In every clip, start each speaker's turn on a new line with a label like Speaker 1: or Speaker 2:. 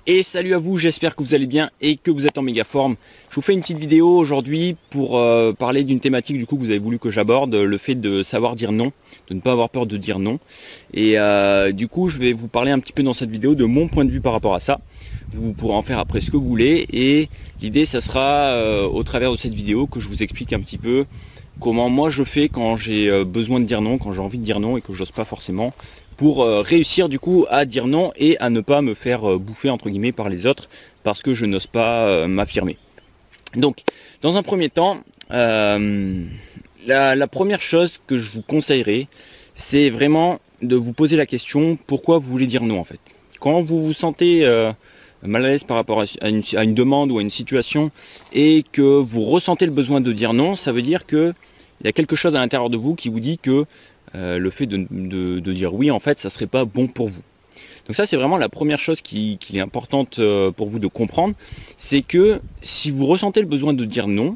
Speaker 1: Et salut à vous, j'espère que vous allez bien et que vous êtes en méga forme. Je vous fais une petite vidéo aujourd'hui pour parler d'une thématique du coup que vous avez voulu que j'aborde, le fait de savoir dire non, de ne pas avoir peur de dire non. Et du coup je vais vous parler un petit peu dans cette vidéo de mon point de vue par rapport à ça. Vous pourrez en faire après ce que vous voulez et l'idée ça sera au travers de cette vidéo que je vous explique un petit peu comment moi je fais quand j'ai besoin de dire non, quand j'ai envie de dire non et que j'ose pas forcément, pour réussir du coup à dire non et à ne pas me faire bouffer entre guillemets par les autres parce que je n'ose pas m'affirmer. Donc dans un premier temps, la première chose que je vous conseillerais, c'est vraiment de vous poser la question pourquoi vous voulez dire non en fait. Quand vous vous sentez mal à l'aise par rapport à une demande ou à une situation et que vous ressentez le besoin de dire non, ça veut dire que il y a quelque chose à l'intérieur de vous qui vous dit que le fait de dire oui en fait ça serait pas bon pour vous. Donc ça c'est vraiment la première chose qui est importante pour vous de comprendre, c'est que si vous ressentez le besoin de dire non,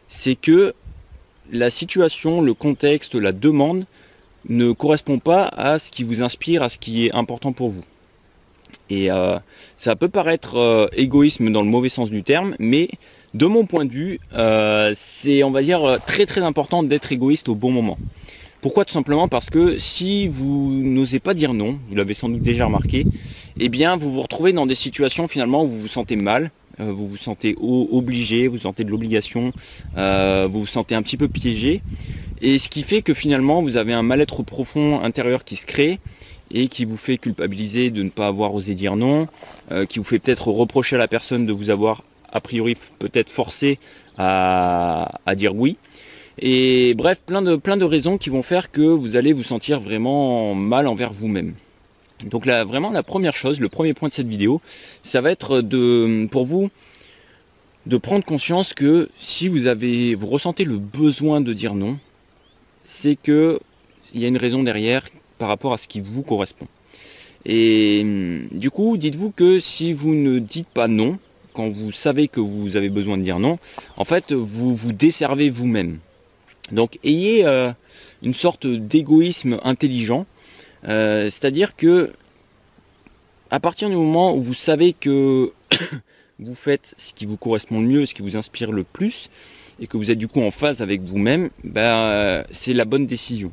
Speaker 1: c'est que la situation, le contexte, la demande ne correspond pas à ce qui vous inspire, à ce qui est important pour vous. Et ça peut paraître égoïsme dans le mauvais sens du terme, mais de mon point de vue, c'est on va dire très très important d'être égoïste au bon moment. Pourquoi? Tout simplement parce que si vous n'osez pas dire non, vous l'avez sans doute déjà remarqué, eh bien vous vous retrouvez dans des situations finalement où vous vous sentez mal, vous vous sentez obligé, vous sentez de l'obligation, vous vous sentez un petit peu piégé, et ce qui fait que finalement vous avez un mal-être profond intérieur qui se crée, et qui vous fait culpabiliser de ne pas avoir osé dire non, qui vous fait peut-être reprocher à la personne de vous avoir a priori peut-être forcé à dire oui. Et bref, plein de raisons qui vont faire que vous allez vous sentir vraiment mal envers vous-même. Donc là, vraiment la première chose, le premier point de cette vidéo, ça va être pour vous de prendre conscience que si vous ressentez le besoin de dire non, c'est que il y a une raison derrière par rapport à ce qui vous correspond. Et du coup, dites-vous que si vous ne dites pas non, quand vous savez que vous avez besoin de dire non, en fait, vous vous desservez vous-même. Donc ayez une sorte d'égoïsme intelligent, c'est-à-dire que à partir du moment où vous savez que vous faites ce qui vous correspond le mieux, ce qui vous inspire le plus, et que vous êtes du coup en phase avec vous-même, c'est la bonne décision.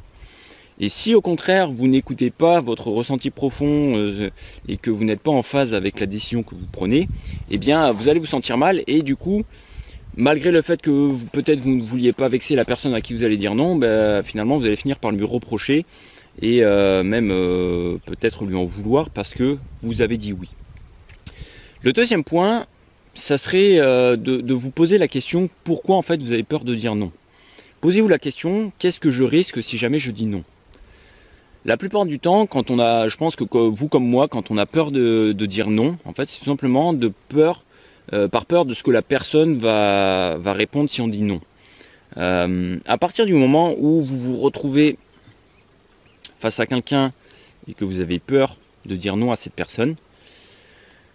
Speaker 1: Et si au contraire vous n'écoutez pas votre ressenti profond et que vous n'êtes pas en phase avec la décision que vous prenez, eh bien vous allez vous sentir mal et du coup, malgré le fait que peut-être vous ne vouliez pas vexer la personne à qui vous allez dire non, finalement vous allez finir par lui reprocher et même peut-être lui en vouloir parce que vous avez dit oui. Le deuxième point, ça serait de vous poser la question pourquoi en fait vous avez peur de dire non. Posez-vous la question, qu'est-ce que je risque si jamais je dis non? La plupart du temps, quand on a, je pense que vous comme moi, quand on a peur de dire non, en fait c'est tout simplement par peur de ce que la personne va répondre si on dit non. À partir du moment où vous vous retrouvez face à quelqu'un et que vous avez peur de dire non à cette personne,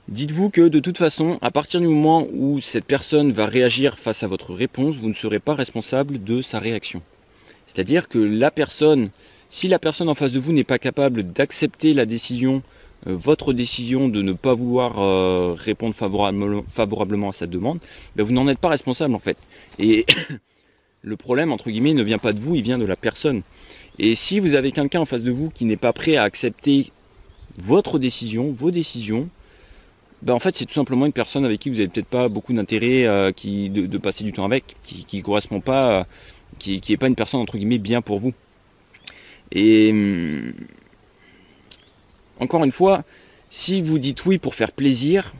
Speaker 1: dites-vous que de toute façon, à partir du moment où cette personne va réagir face à votre réponse, vous ne serez pas responsable de sa réaction. C'est-à-dire que si la personne en face de vous n'est pas capable d'accepter la décision, votre décision de ne pas vouloir répondre favorablement à sa demande, vous n'en êtes pas responsable en fait. Et le problème entre guillemets ne vient pas de vous, il vient de la personne. Et si vous avez quelqu'un en face de vous qui n'est pas prêt à accepter votre décision, vos décisions, en fait c'est tout simplement une personne avec qui vous n'avez peut-être pas beaucoup d'intérêt de passer du temps avec, qui correspond pas, qui n'est pas une personne entre guillemets bien pour vous. Et encore une fois, si vous dites oui pour faire plaisir,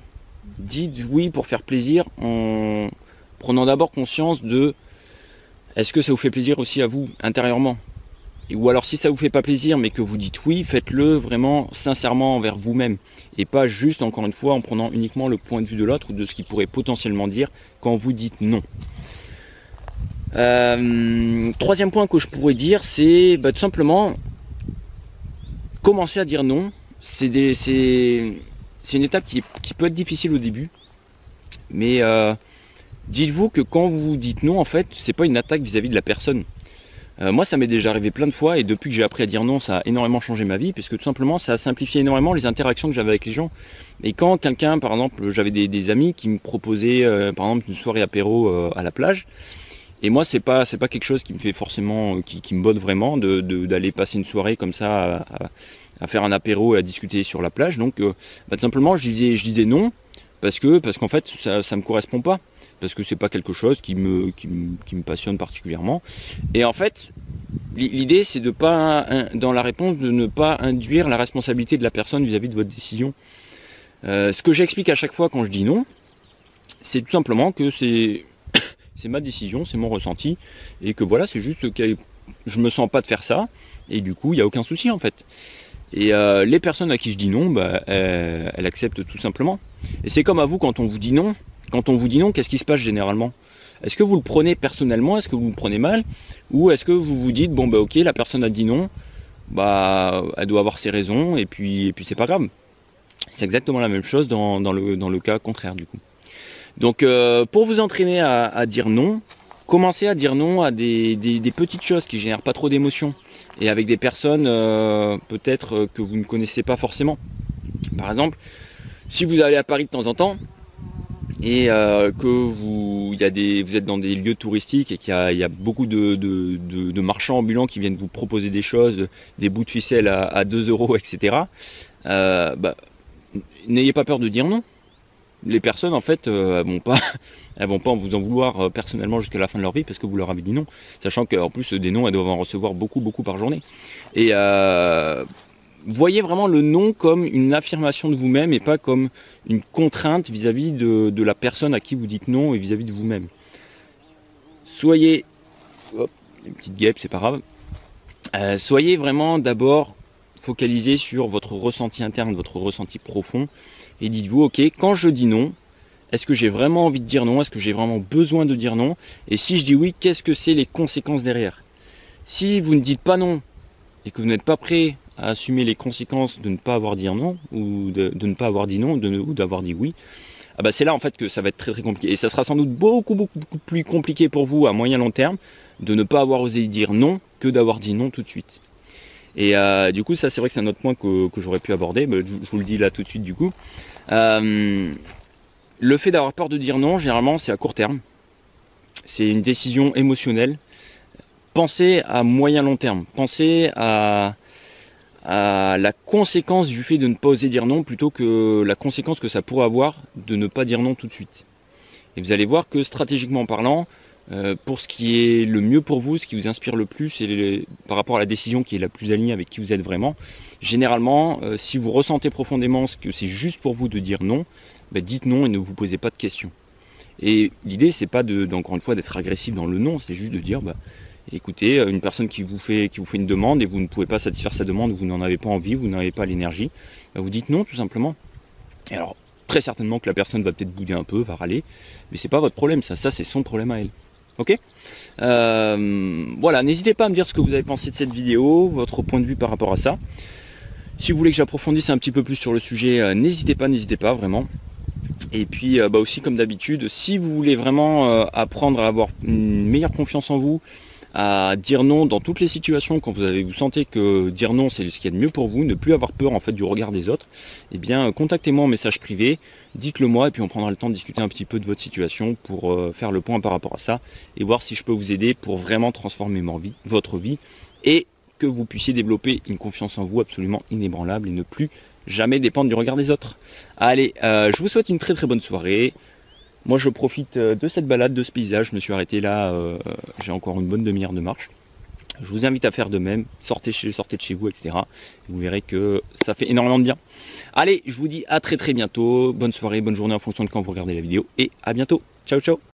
Speaker 1: dites oui pour faire plaisir en prenant d'abord conscience de est-ce que ça vous fait plaisir aussi à vous intérieurement. Ou alors si ça vous fait pas plaisir mais que vous dites oui, faites-le vraiment sincèrement envers vous-même et pas juste encore une fois en prenant uniquement le point de vue de l'autre ou de ce qu'il pourrait potentiellement dire quand vous dites non. Troisième point que je pourrais dire, c'est tout simplement commencer à dire non. C'est une étape qui peut être difficile au début, mais dites-vous que quand vous dites non, en fait, c'est pas une attaque vis-à-vis de la personne. Moi ça m'est déjà arrivé plein de fois et depuis que j'ai appris à dire non, ça a énormément changé ma vie, puisque tout simplement ça a simplifié énormément les interactions que j'avais avec les gens. Et quand quelqu'un, par exemple, j'avais des amis qui me proposaient par exemple une soirée apéro à la plage, et moi c'est pas quelque chose qui me fait forcément, qui me botte vraiment d'aller passer une soirée comme ça à faire un apéro et à discuter sur la plage. Donc tout simplement je disais non, parce qu'en fait ça me correspond pas, parce que c'est pas quelque chose qui me passionne particulièrement. Et en fait l'idée c'est de pas, dans la réponse, de ne pas induire la responsabilité de la personne vis-à-vis de votre décision. Ce que j'explique à chaque fois quand je dis non, c'est tout simplement que c'est ma décision, c'est mon ressenti, et que voilà, c'est juste que je me sens pas de faire ça, et du coup il n'y a aucun souci en fait. Et les personnes à qui je dis non, bah, elles acceptent tout simplement. Et c'est comme à vous quand on vous dit non. Quand on vous dit non, qu'est-ce qui se passe généralement? Est-ce que vous le prenez personnellement? Est-ce que vous le prenez mal? Ou est-ce que vous vous dites, bon bah ok, la personne a dit non, bah elle doit avoir ses raisons, et puis c'est pas grave. C'est exactement la même chose dans le cas contraire du coup. Donc pour vous entraîner à dire non, commencez à dire non à des petites choses qui génèrent pas trop d'émotions, et avec des personnes peut-être que vous ne connaissez pas forcément. Par exemple, si vous allez à Paris de temps en temps, et que vous êtes dans des lieux touristiques et qu'il y a beaucoup de marchands ambulants qui viennent vous proposer des choses, des bouts de ficelle à 2 €, etc. Bah, n'ayez pas peur de dire non. Les personnes en fait elles vont pas vous en vouloir personnellement jusqu'à la fin de leur vie parce que vous leur avez dit non, sachant qu'en plus des noms elles doivent en recevoir beaucoup par journée. Et voyez vraiment le non comme une affirmation de vous-même et pas comme une contrainte vis-à-vis de la personne à qui vous dites non et vis-à-vis de vous-même. Soyez, hop, une petite guêpe, c'est pas grave. Soyez vraiment d'abord focalisé sur votre ressenti interne, votre ressenti profond, et dites-vous, ok, quand je dis non, est-ce que j'ai vraiment envie de dire non? Est-ce que j'ai vraiment besoin de dire non? Et si je dis oui, qu'est-ce que c'est les conséquences derrière? Si vous ne dites pas non et que vous n'êtes pas prêt à assumer les conséquences de ne pas avoir dit non, ou de ne pas avoir dit non, ou d'avoir dit oui, ah bah c'est là en fait que ça va être très compliqué. Et ça sera sans doute beaucoup plus compliqué pour vous à moyen long terme de ne pas avoir osé dire non que d'avoir dit non tout de suite. Et du coup ça c'est vrai que c'est un autre point que j'aurais pu aborder, mais je vous le dis là tout de suite du coup. Le fait d'avoir peur de dire non, généralement c'est à court terme. C'est une décision émotionnelle. Pensez à moyen long terme. Pensez à la conséquence du fait de ne pas oser dire non plutôt que la conséquence que ça pourrait avoir de ne pas dire non tout de suite. Et vous allez voir que stratégiquement parlant, pour ce qui est le mieux pour vous, ce qui vous inspire le plus, et par rapport à la décision qui est la plus alignée avec qui vous êtes vraiment, généralement, si vous ressentez profondément que c'est juste pour vous de dire non, bah dites non et ne vous posez pas de questions. Et l'idée, c'est pas encore une fois d'être agressif dans le non, c'est juste de dire, bah, écoutez, une personne qui vous fait une demande et vous ne pouvez pas satisfaire sa demande, ou vous n'en avez pas envie, vous n'avez pas l'énergie, bah vous dites non tout simplement. Et alors, très certainement que la personne va peut-être bouder un peu, va râler, mais c'est pas votre problème, ça c'est son problème à elle. Ok, voilà, n'hésitez pas à me dire ce que vous avez pensé de cette vidéo, votre point de vue par rapport à ça. Si vous voulez que j'approfondisse un petit peu plus sur le sujet, n'hésitez pas vraiment. Et puis bah aussi comme d'habitude, si vous voulez vraiment apprendre à avoir une meilleure confiance en vous, à dire non dans toutes les situations quand vous sentez que dire non c'est ce qu'il y a de mieux pour vous, ne plus avoir peur en fait du regard des autres, eh bien contactez-moi en message privé, dites-le moi et puis on prendra le temps de discuter un petit peu de votre situation pour faire le point par rapport à ça et voir si je peux vous aider pour vraiment transformer votre vie et que vous puissiez développer une confiance en vous absolument inébranlable et ne plus jamais dépendre du regard des autres. Allez, je vous souhaite une très bonne soirée. Moi je profite de cette balade, de ce paysage, je me suis arrêté là, j'ai encore une bonne demi-heure de marche. Je vous invite à faire de même, sortez de chez vous, etc. Vous verrez que ça fait énormément de bien. Allez, je vous dis à très bientôt, bonne soirée, bonne journée en fonction de quand vous regardez la vidéo, et à bientôt, ciao ciao.